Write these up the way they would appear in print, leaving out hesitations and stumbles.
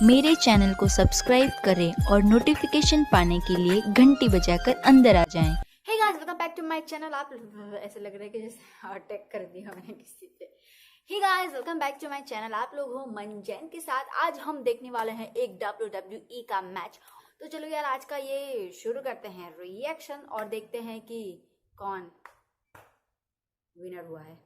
मेरे चैनल को सब्सक्राइब करें और नोटिफिकेशन पाने के लिए घंटी बजाकर अंदर आ जाएं। Hey guys, welcome back to my channel. आप ऐसे लग रहा है कि जैसे अटैक कर दिया मैंने किसी पे। Hey guys, welcome back to my channel. आप लोग हो मंजैन के साथ। आज हम देखने वाले हैं एक WWE का मैच। तो चलो यार, आज का ये शुरू करते हैं रिएक्शन और देखते हैं कि कौन विनर हुआ है।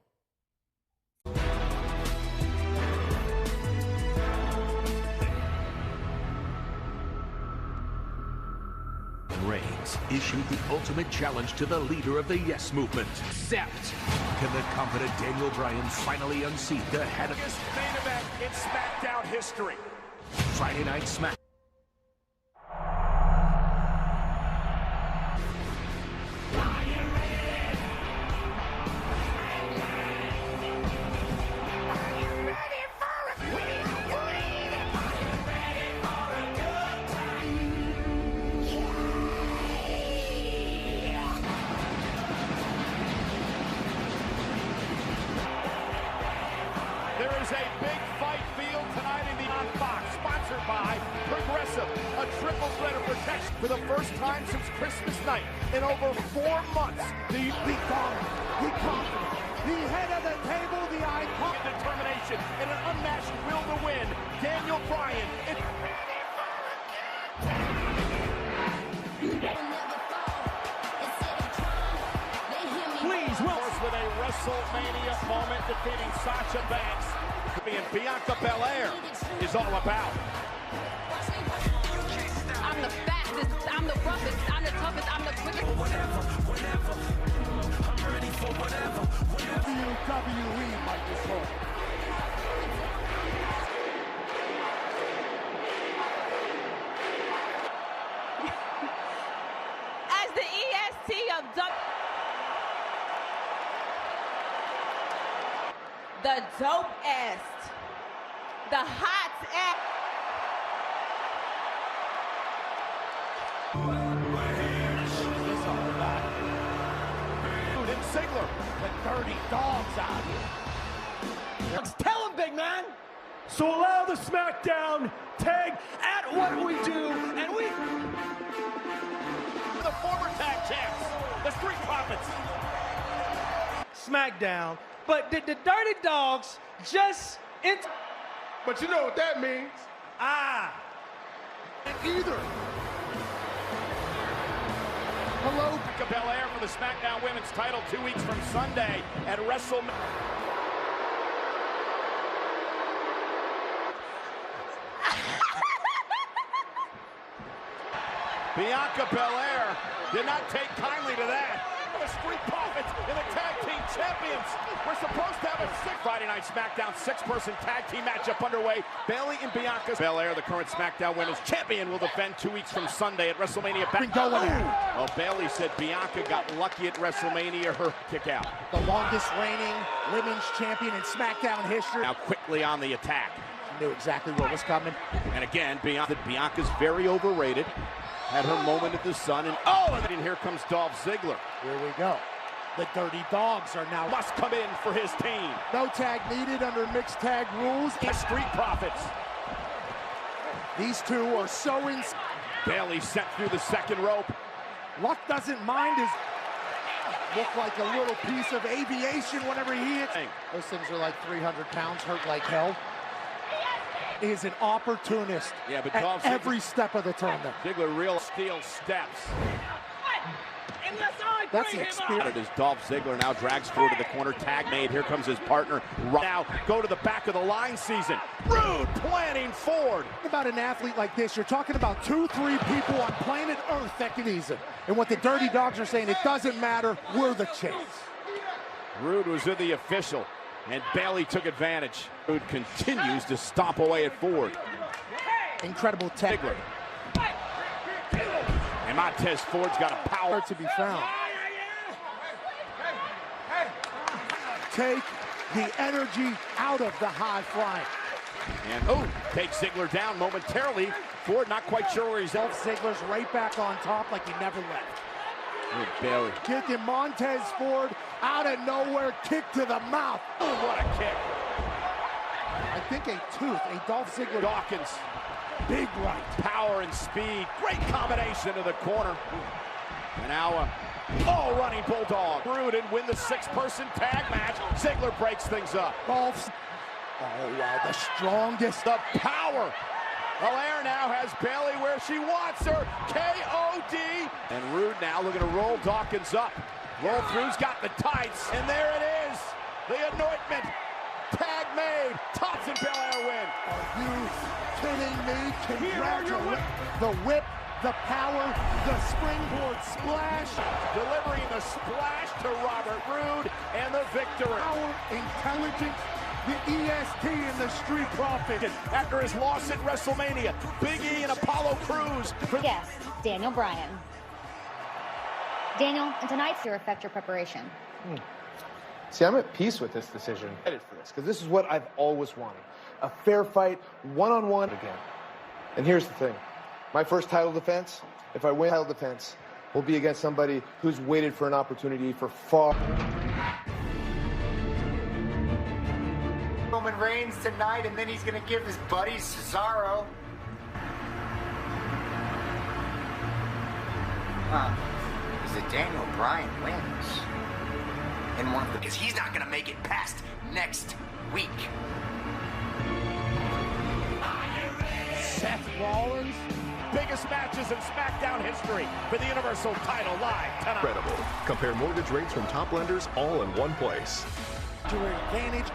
Reigns issued the ultimate challenge to the leader of the Yes Movement, Seth. Can the confident Daniel Bryan finally unseat the head of this main event in SmackDown history? Friday Night Smack. There is a big fight field tonight in the on-box, sponsored by Progressive, a triple threat of protection for the first time since Christmas night in over 4 months. The dominant, the confident, the head of the table, the icon, determination, and an unmatched will to win. Daniel Bryan. Please, with a WrestleMania moment defeating Sasha Banks. And Bianca Belair is all about. I'm the fastest, I'm the roughest, I'm the toughest, I'm the quickest. Whenever, I'm ready for whatever. WWE might be so. As the EST of the dope-est, the hot-est. And Ziggler, the dirty dogs out here. Tell him, big man. So allow the SmackDown tag at what we do, and we... The former tag champs, the Street Profits. SmackDown, but did the Dirty Dogs just... But you know what that means. Either. Hello, Bianca Belair for the SmackDown Women's title 2 weeks from Sunday at WrestleMania. Bianca Belair did not take kindly to that. The Street Profits and the Tag Team Champions. We're supposed to have a Friday Night SmackDown 6-person tag team matchup underway. Bayley and Bianca Belair, the current SmackDown Women's Champion, will defend 2 weeks from Sunday at WrestleMania. Oh, Bayley said Bianca got lucky at WrestleMania. Her kick out. The longest reigning women's champion in SmackDown history. Now quickly on the attack. She knew exactly what was coming. And again, Bianca's very overrated. Had her moment at the Sun, and and here comes Dolph Ziggler. Here we go. The Dirty Dogs are now... Must come in for his team. No tag needed under mixed tag rules. The Street Profits. These two are so in... Bayley sent through the second rope. Luck doesn't mind his... Look like a little piece of aviation whenever he hits. Those things are like 300 pounds, hurt like hell. Is an opportunist at every step of the tournament. Ziggler real steel steps. That's the experience. As Dolph Ziggler now drags forward to the corner, tag made. Here comes his partner. Now go to the back of the line season. Rude planning forward. About an athlete like this, you're talking about 2-3 people on planet Earth that can ease it. And what the Dirty Dogs are saying, it doesn't matter, we're the champs. Rude was with the official, and Bayley took advantage. Rude continues to stomp away at Ford. Incredible tech. Ziggler. And Montez Ford's got a power to be found. Take the energy out of the high flying. And takes Ziggler down momentarily. Ford not quite sure where he's at. Ziggler's right back on top like he never left. Bayley. Kicking Montez Ford out of nowhere, kick to the mouth. Oh, what a kick. I think a tooth, a Dolph Ziggler. Dawkins Big right. Power and speed. Great combination to the corner. And now running bulldog. Rude and win the 6-person tag match. Ziggler breaks things up. Dolph's. Oh, wow, the strongest. The power. Belair now has Bayley where she wants her. K.O.D. And Rude now looking to roll Dawkins up. Roll through's got the tights. And there it is. The anointment. Tag made. Tops and Belair win. Are you kidding me? Congratulations. The whip, the power, the springboard splash. Delivering the splash to Robert Roode and the victory. Power, intelligence, the EST and the Street Profit. After his loss at WrestleMania, Big E and Apollo Crews. Yes, Daniel Bryan. Daniel, and tonight's your affect your preparation. See, I'm at peace with this decision. I'm excited for this, because this is what I've always wanted. A fair fight, one-on-one again. And here's the thing. My first title defense, if I win title defense, will be against somebody who's waited for an opportunity for far. Roman Reigns tonight, and then he's going to give his buddy Cesaro. Is it Daniel Bryan wins? And one because he's not going to make it past next week. Seth Rollins, biggest matches in SmackDown history for the Universal title live tonight. Incredible. Compare mortgage rates from top lenders all in one place. To her advantage.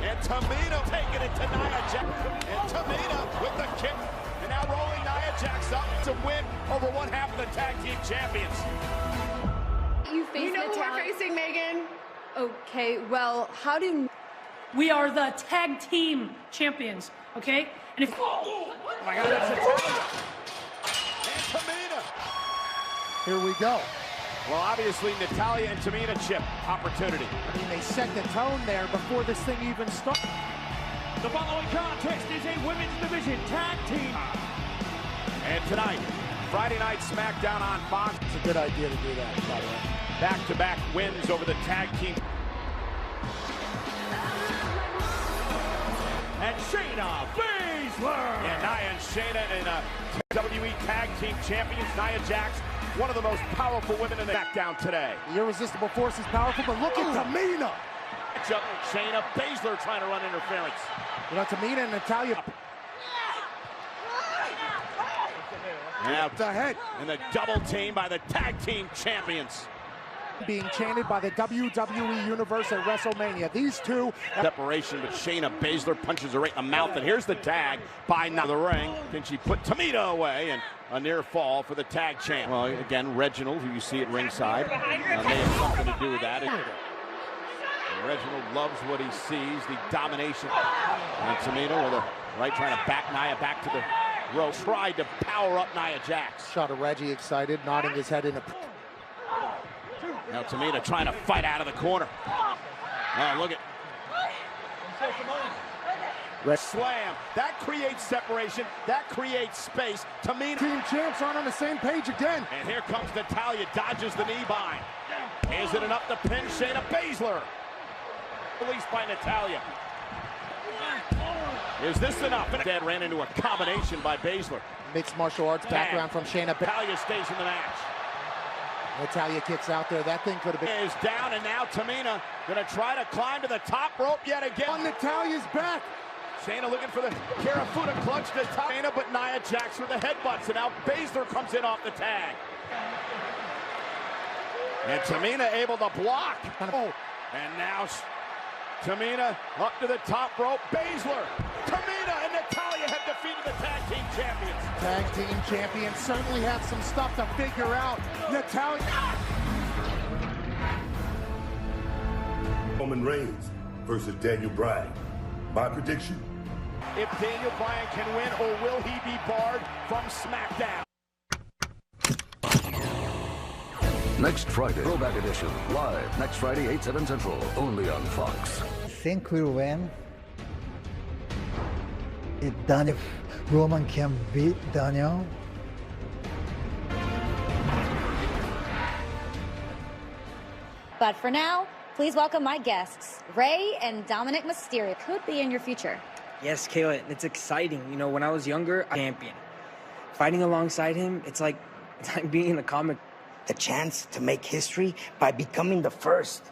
And Tamina taking it to Nia Jax. And Tamina with the kick. And now rolling Nia Jax up to win over one half of the tag team champions. You know who we're facing, Megan? Okay, well, how do... We are the tag team champions, okay? And if... Oh my God, that's Natalia. And Tamina. Here we go. Well, obviously, Natalia and Tamina chip opportunity. I mean, they set the tone there before this thing even started. The following contest is a women's division tag team. And tonight, Friday Night SmackDown on Fox. It's a good idea to do that, by the way. Back-to-back wins over the tag team. And Shayna Baszler. Yeah, Nia and Shayna and WWE Tag Team Champions. Nia Jax, one of the most powerful women in the SmackDown today. The irresistible force is powerful, but look at Tamina. Matchup, Shayna Baszler trying to run interference. You know, Tamina and Natalia. Now, the head. And the double team by the Tag Team Champions. Being chanted by the WWE Universe at WrestleMania. These two. Separation, but Shayna Baszler punches her right in the mouth. And here's the tag by now the ring. Can she put Tamina away? And a near fall for the tag champ. Well, again, Reginald, who you see at ringside, may have something to do with that. And Reginald loves what he sees, the domination. And Tamina with a right trying to back Nia back to the rope. Tried to power up Nia Jax. Shot of Reggie excited, nodding his head in a... Now Tamina trying to fight out of the corner. Oh, look at... Slam. That creates separation. That creates space. Tamina. Team champs aren't on the same page again. And here comes Natalia. Dodges the knee bind. Is it enough to pin Shayna Baszler? Released by Natalia. Is this enough? Dad ran into a combination by Baszler. Mixed martial arts background from Shayna. Natalia stays in the match. Natalia kicks out there. That thing could have been... Is down, and now Tamina going to try to climb to the top rope yet again. On Natalia's back. Shayna looking for the Karafuda clutch to Tamina, but Nia Jax with the headbutts, and now Baszler comes in off the tag. And Tamina able to block. Oh. And now Tamina up to the top rope. Baszler, Tamina, and Natalia have defeated the tag team champions. Tag team champions certainly have some stuff to figure out. Natalia. Roman Reigns versus Daniel Bryan. My prediction. If Daniel Bryan can win, or will he be barred from SmackDown? Next Friday, Throwback Edition, live next Friday, 8, 7 Central, only on Fox. I think we'll win. If Roman can beat Daniel. But for now, please welcome my guests, Rey and Dominic Mysterio. Could be in your future. Yes, Kayla, it's exciting. You know, when I was younger, I'm champion. Fighting alongside him, it's like being in a comic. The chance to make history by becoming the first.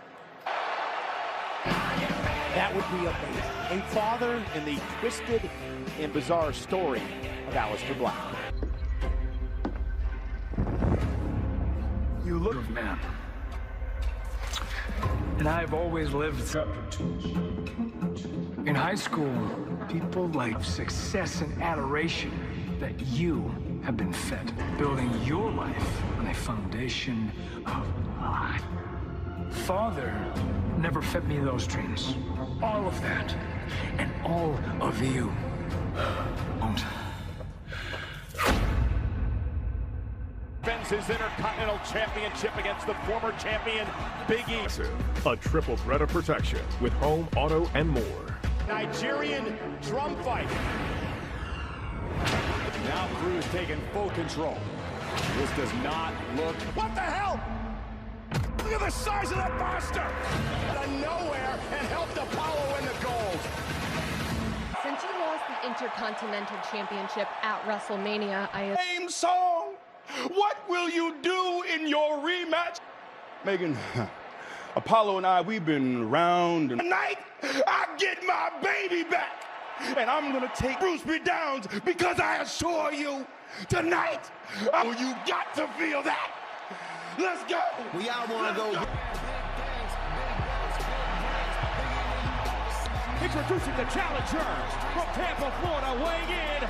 That would be amazing. A father In the twisted and bizarre story of Aleister Black. You look of man. And I've always lived in high school. People like success and adoration that you have been fed, building your life on a foundation of lie. Father never fed me those dreams. All of that, and all of you won't. Defends his Intercontinental Championship against the former champion, Big E. A triple threat of protection with home, auto, and more. Nigerian drum fight. Now Cruz taking full control. This does not look... What the hell? Look at the size of that monster! Out of nowhere and helped Apollo win the gold. Since you lost the Intercontinental Championship at WrestleMania, Same song. What will you do in your rematch? Megan, Apollo and I, we've been round and... Tonight, I get my baby back. And I'm going to take Bruce B. Downs because I assure you, tonight, you got to feel that. Let's go. We all want to go. Introducing the challengers from Tampa, Florida, weighing in.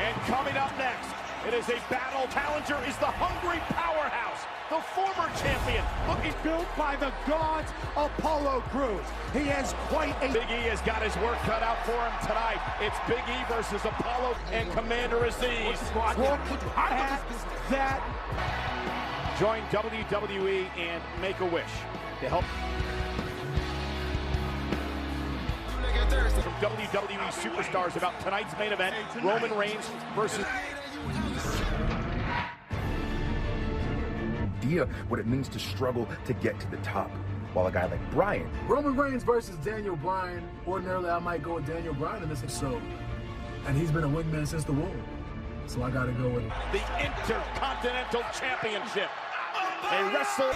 And coming up next, it is a battle. Challenger is the hungry powerhouse, the former champion, looking built by the gods, Apollo Crews. He has quite a... Big E has got his work cut out for him tonight. It's Big E versus Apollo and Commander Aziz. Look at that. Join WWE and Make-A-Wish to help. From WWE superstars about tonight's main event, Roman Reigns versus... Idea what it means to struggle to get to the top. While a guy like Bryan... Roman Reigns versus Daniel Bryan. Ordinarily, I might go with Daniel Bryan in this episode. And he's been a wingman since the war. So I gotta go with him. The Intercontinental Championship. A wrestler.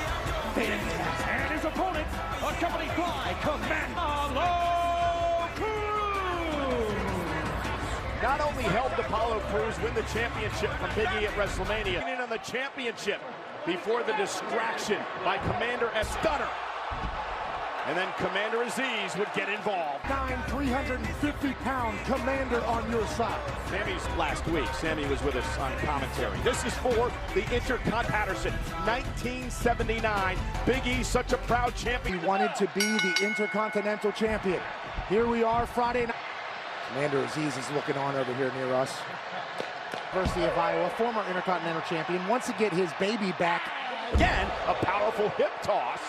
And his opponent, accompanied by Commander Crews. Not only helped Apollo Crews win the championship from Big E at WrestleMania, in on the championship before the distraction by Commander Stunner. And then Commander Aziz would get involved. 350-pound Commander on your side. Sammy's last week. Sammy was with us on commentary. This is for the Intercon Patterson, 1979. Big E, such a proud champion. He wanted to be the Intercontinental Champion. Here we are Friday night. Commander Aziz is looking on over here near us. University of Iowa, former Intercontinental Champion, wants to get his baby back. Again, a powerful hip toss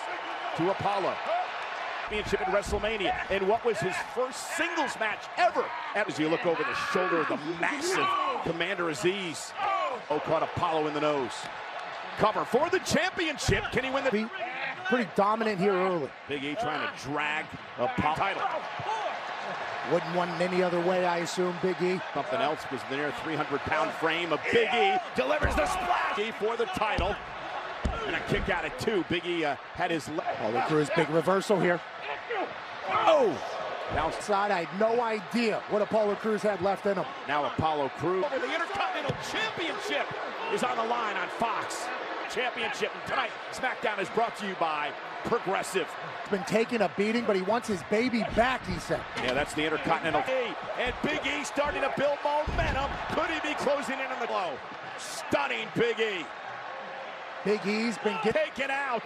to Apollo. Championship at WrestleMania, and what was his first singles match ever. As you look over the shoulder of the massive Commander Aziz. Oh, caught Apollo in the nose. Cover for the championship. Can he win the... Pretty dominant here early. Big E trying to drag Apollo title. Wouldn't want it any other way, I assume, Big E. Something else was there, 300-pound frame of Big E. Delivers the splash for the title. And a kick out at 2. Big E had his... Apollo Crews, big reversal here. Oh! Outside, I had no idea what Apollo Crews had left in him. Now Apollo Crews. The Intercontinental Championship is on the line on Fox. Championship. And tonight, SmackDown is brought to you by Progressive. He's been taking a beating, but he wants his baby back, he said. Yeah, that's the Intercontinental. And Big E starting to build momentum. Could he be closing in on the blow? Stunning Big E. Big E's been taken out.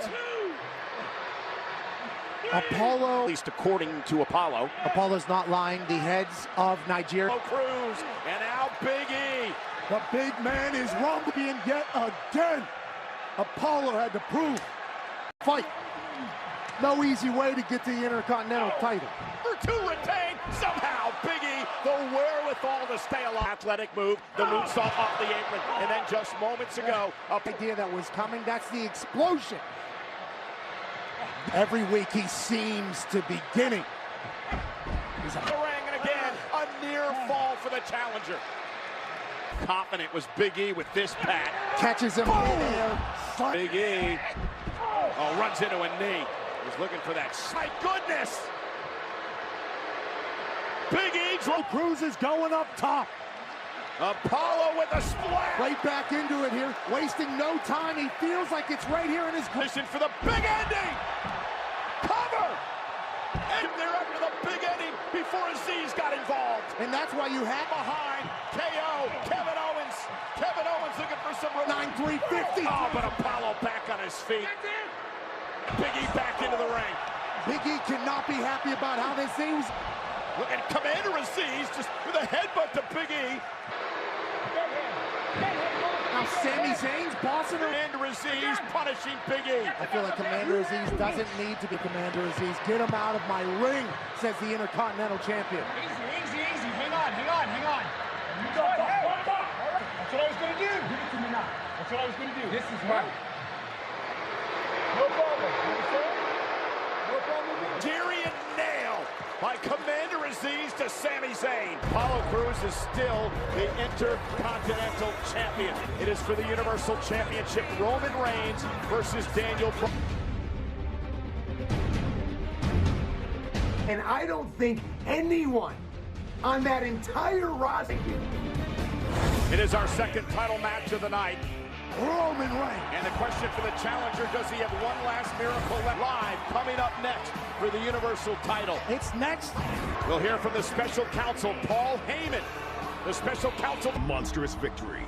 Apollo, at least according to Apollo. Apollo's not lying. The heads of Nigeria. Cruz, and now Big E. The big man is rumbling yet again. Apollo had to prove. Fight. No easy way to get the Intercontinental title. To retain, somehow Big E, the wherewithal to stay alive. Athletic move, the moonsault off the apron, and then just moments ago, idea that was coming, that's the explosion. Every week he seems to be getting. He's a ring, and again, a near fall for the challenger. Confident was Big E with this pat. Catches him midair. Big E, runs into a knee. He's looking for that. My goodness! Big E. Cruz is going up top. Apollo with a splash. Right back into it here, wasting no time. He feels like it's right here in his position for the big ending. Cover. And they're after the big ending before Aziz got involved. And that's why you have behind KO. Kevin Owens. Kevin Owens looking for some 9-3-50. Oh, but Apollo back on his feet. Big E back into the ring. Big E cannot be happy about how this seems. Look at Commander Aziz just with a headbutt to Big E. Now Sami Zayn's bossing her. Commander Aziz punishing Big E. I feel like Commander Aziz doesn't need to be Commander Aziz. Get him out of my ring, says the Intercontinental Champion. Easy. Hang on. You don't talk. That's what I was going to do. Give it to me now. That's what I was going to do. This is mine. No problem. You understand? No problem. Tyrion nail by Commander Aziz to Sami Zayn. Apollo Crews is still the Intercontinental Champion. It is for the Universal Championship. Roman Reigns versus Daniel Bryan. And I don't think anyone on that entire roster. It is our second title match of the night. Roman Reigns. And the question for the challenger, does he have one last miracle left? Live coming up next for the Universal title. It's next. We'll hear from the special counsel, Paul Heyman. The special counsel. Monstrous victory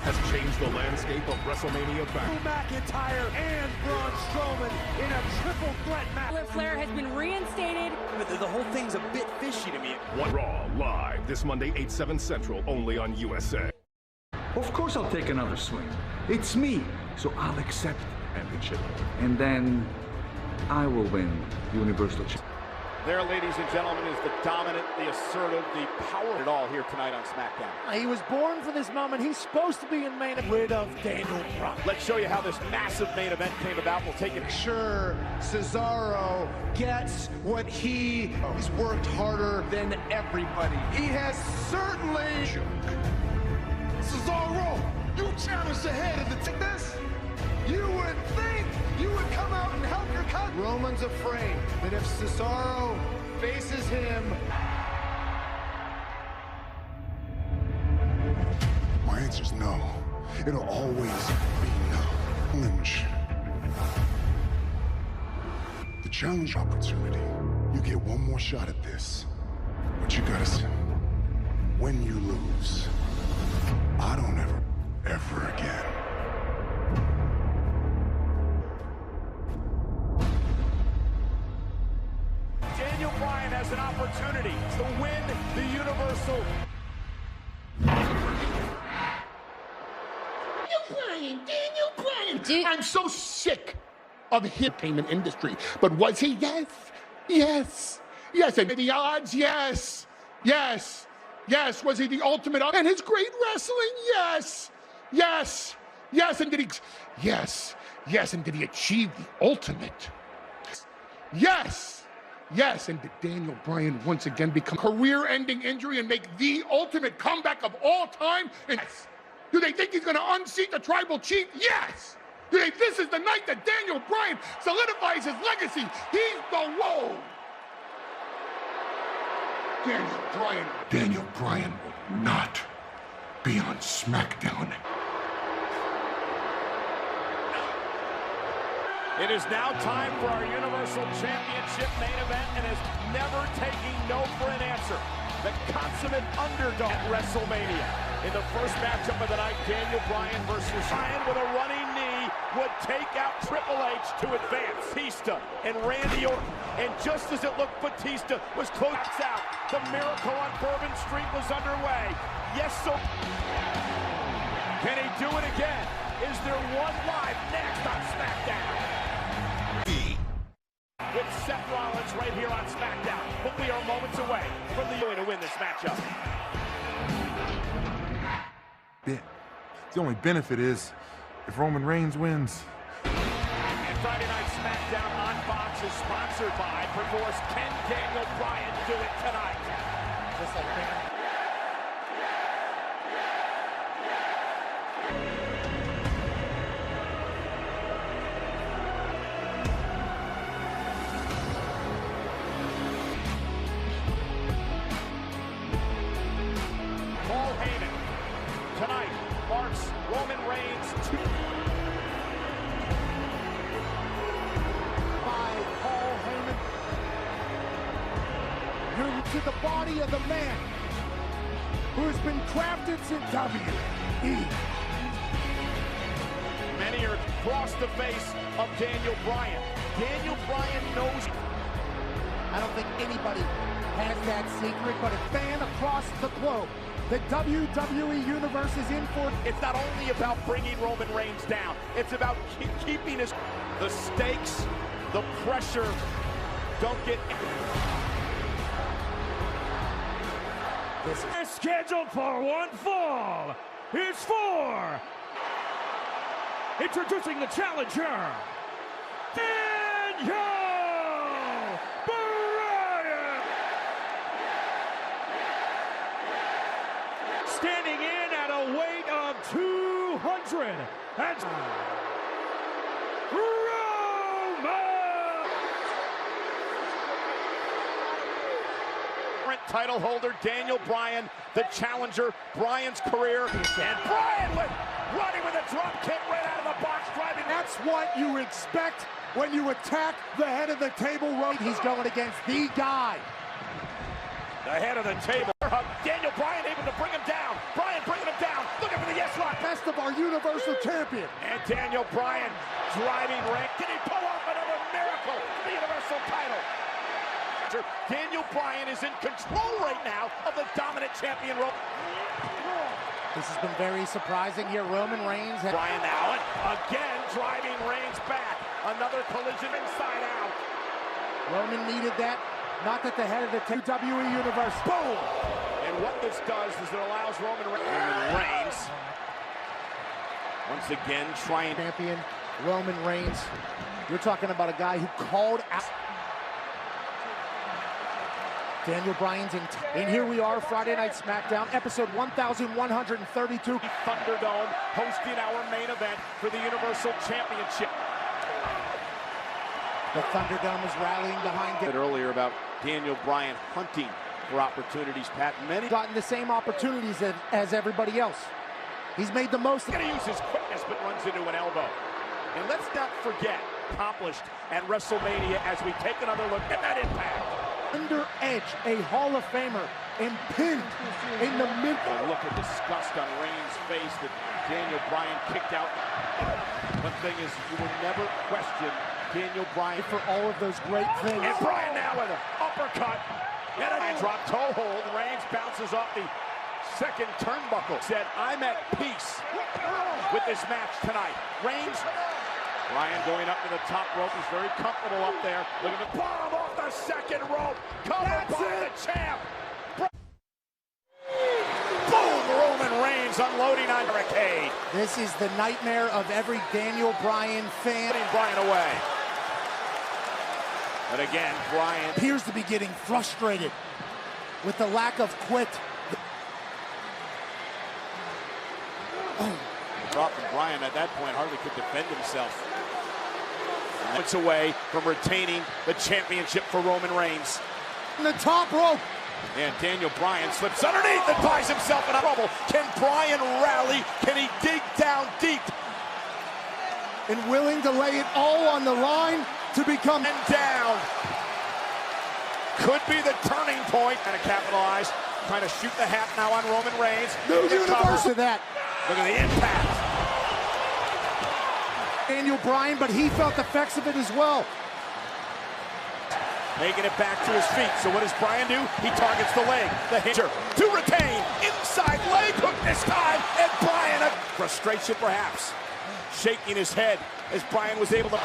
has changed the landscape of WrestleMania back. McIntyre and Braun Strowman in a triple threat match. Flair has been reinstated. But the whole thing's a bit fishy to me. One Raw live this Monday, 8/7 Central, only on USA. Of course I'll take another swing. It's me, so I'll accept championship. And then I will win Universal Championship. There, ladies and gentlemen, is the dominant, the assertive, the power it all here tonight on SmackDown. He was born for this moment. He's supposed to be in main event. Rid of Daniel Bryan. Let's show you how this massive main event came about. We'll take it. Sure, Cesaro gets what he's worked harder than everybody. He has certainly... Cesaro, you challenged the head of the thickness. You would think you would come out and help your cousin. Roman's afraid that if Cesaro faces him... My answer's no. It'll always be no. Challenge. The challenge opportunity. You get one more shot at this. But you gotta say, when you lose, I don't ever again. Daniel Bryan has an opportunity to win the Universal. Daniel Bryan. I'm so sick of the entertainment industry. But was he? Yes. And the odds? Yes. Was he the ultimate? And his great wrestling? Yes. And did he? Yes. And did he achieve the ultimate? Yes. And did Daniel Bryan once again become a career-ending injury and make the ultimate comeback of all time? And do they think he's going to unseat the tribal chief? Yes. Do they think this is the night that Daniel Bryan solidifies his legacy? He's the whoa. Daniel Bryan will not be on SmackDown. It is now time for our Universal Championship main event, and is never taking no for an answer. The consummate underdog at WrestleMania. In the first matchup of the night, Daniel Bryan versus Bryan with a running knee would take out Triple H to advance. Batista and Randy Orton. And just as it looked Batista was close out, the miracle on Bourbon Street was underway. Yes, so can he do it again? Is there one live next on SmackDown? With Seth Rollins right here on SmackDown. But we are moments away from the way to win this matchup. The only benefit is if Roman Reigns wins. And Friday Night SmackDown on Fox is sponsored by for force. Can Daniel Bryan do it tonight? Just like that. Tonight marks Roman Reigns by Paul Heyman. You're to the body of the man who has been crafted since WWE. Many are across the face of Daniel Bryan. Daniel Bryan knows. I don't think anybody has that secret, but a fan across the globe. The WWE Universe is in for. It's not only about bringing Roman Reigns down. It's about keeping his. The stakes, the pressure, don't get. This is scheduled for one fall. It's for. Introducing the challenger, Daniel Bryan. Standing in at a weight of 200 and Roman. Title holder Daniel Bryan, the challenger. Bryan's career, and Bryan running with a drop kick right out of the box, driving. That's what you expect when you attack the head of the table. He's going against the guy. The head of the table. Daniel Bryan able to bring him down. Bryan bringing him down. Looking for the yes lock. Best of our Universal Champion. And Daniel Bryan driving rank. Can he pull off another miracle for the Universal title? Daniel Bryan is in control right now of the dominant champion. This has been very surprising here. Roman Reigns. Bryan now again driving Reigns back. Another collision inside out. Roman needed that. Not that the head of the WWE Universe. Boom! And what this does is it allows Roman Reigns once again trying. Champion Roman Reigns. You're talking about a guy who called out. Daniel Bryan's in. And here we are, Friday Night SmackDown, episode 1132. Thunderdome hosting our main event for the Universal Championship. The Thunderdome is rallying behind it. Earlier about Daniel Bryan hunting for opportunities, Pat. Many gotten the same opportunities as everybody else. He's made the most. He's going to use his quickness, but runs into an elbow. And let's not forget, accomplished at WrestleMania as we take another look at that impact. Under Edge, a Hall of Famer, and pinned in the mid. A look of disgust on Reigns' face that Daniel Bryan kicked out. One thing is, you will never question Daniel Bryan for all of those great things. And Bryan now with an uppercut and a drop toe hold. Reigns bounces off the second turnbuckle. Said, I'm at peace with this match tonight. Reigns. Bryan going up to the top rope. He's very comfortable up there. Look at the bomb off the second rope. Covered by the champ. Boom! Roman Reigns unloading on Barricade. This is the nightmare of every Daniel Bryan fan. Putting Bryan away. But again, Bryan appears to be getting frustrated with the lack of quit. Dropping Bryan at that point hardly could defend himself. Points away from retaining the championship for Roman Reigns. In the top rope. And Daniel Bryan slips underneath and buys himself in trouble. Can Bryan rally? Can he dig down deep? And willing to lay it all on the line to become and down. Could be the turning point. And to capitalize. Trying to shoot the hat now on Roman Reigns. New universe to that. Look at the impact. Daniel Bryan, but he felt the effects of it as well. Making it back to his feet. So what does Bryan do? He targets the leg. The hinter to retain. Inside leg hook this time. And Bryan, frustration perhaps. Shaking his head as Bryan was able to.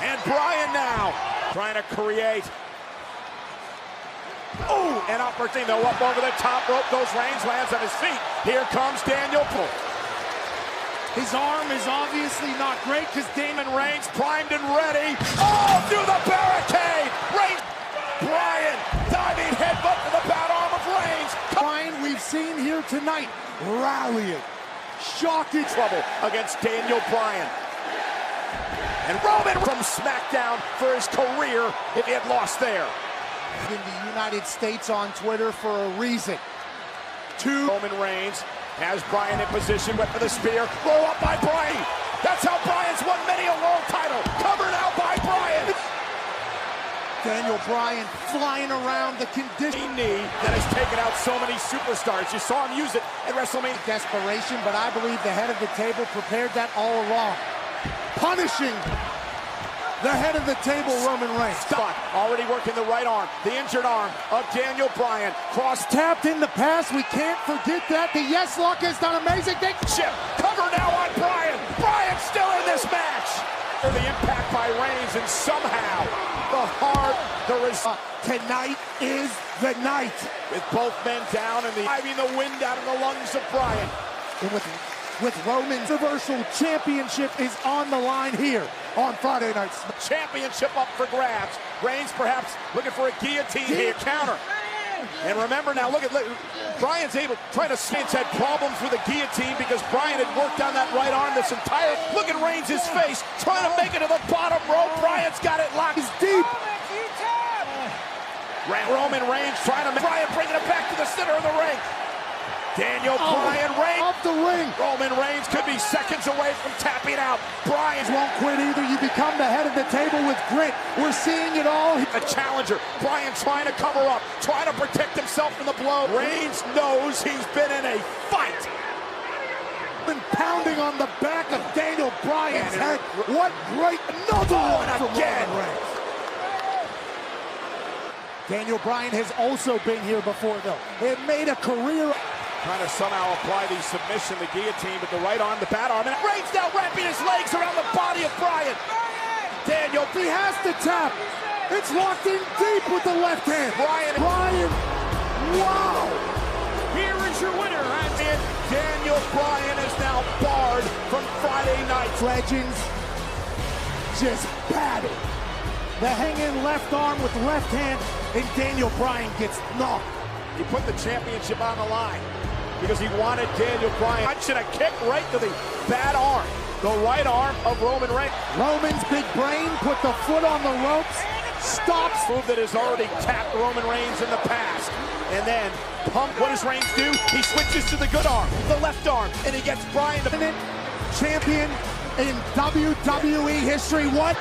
And Bryan now trying to create. Oh, an opportunity though up over the top rope goes Reigns, lands on his feet. Here comes Daniel. His arm is obviously not great because Damon Reigns primed and ready. Oh, through the barricade! Reigns, Bryan, diving headbutt to the bad arm of Reigns. Bryan, we've seen here tonight, rallying, shocking trouble against Daniel Bryan. And Roman from SmackDown for his career if he had lost there. In the United States on Twitter for a reason. Roman Reigns has Bryan in position, went for the spear, roll up by Bryan. That's how Bryan's won many a world title. Covered out by Bryan. Daniel Bryan flying around the condition knee that has taken out so many superstars. You saw him use it at WrestleMania. Desperation, but I believe the head of the table prepared that all along. Punishing the head of the table, Roman Reigns. Stop. Already working the right arm, the injured arm of Daniel Bryan. Cross tapped in the past. We can't forget that. The yes lock has done amazing things. Chip. Cover now on Bryan. Bryan's still in this match. For the impact by Reigns, and somehow tonight is the night. With both men down and driving the wind out of the lungs of Bryan. And with Roman's Universal Championship is on the line here on Friday Night SmackDown. Championship up for grabs. Reigns perhaps looking for a guillotine here. Counter. And remember now, look, Bryan's trying to Saints had problems with the guillotine because Bryan had worked on that right arm this entire. Look at Reigns' face, trying to make it to the bottom rope. Bryan's got it locked. He's deep. Roman Reigns trying to. Bryan bringing it back to the center of the ring. Daniel Bryan Reigns. Up the ring. Roman Reigns could be seconds away from tapping out. Bryan won't quit either. You become the head of the table with grit. We're seeing it all. A challenger. Bryan trying to cover up, trying to protect himself from the blow. Reigns knows he's been in a fight. Been pounding on the back of Daniel Bryan's head. What great another one from Roman Reigns. Daniel Bryan has also been here before, though. It made a career. Trying to somehow apply the submission, the guillotine, with the right arm, the bad arm, and Reigns now wrapping his legs around the body of Bryan. Daniel, he has to tap. It's locked in deep with the left hand. Bryan, wow. Here is your winner. And Daniel Bryan is now barred from Friday night. Legends just battled. The hang-in left arm with the left hand, and Daniel Bryan gets knocked. He put the championship on the line because he wanted Daniel Bryan. Punching a kick right to the bad arm, the right arm of Roman Reigns. Roman's big brain put the foot on the ropes, stops. Move that has already tapped Roman Reigns in the past. And then, what does Reigns do? He switches to the good arm, the left arm, and he gets Bryan to champion in WWE history. What?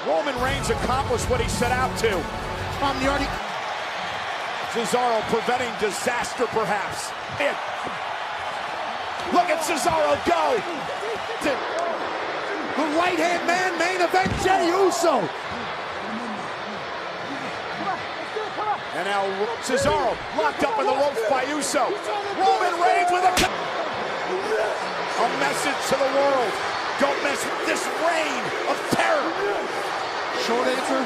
Roman Reigns accomplished what he set out to. Cesaro preventing disaster, perhaps. Look at Cesaro go! The right-hand man, main event, Jey Uso. And now Cesaro locked up in the ropes by Uso. Roman Reigns with a message to the world. Don't mess with this reign of terror. Short answer,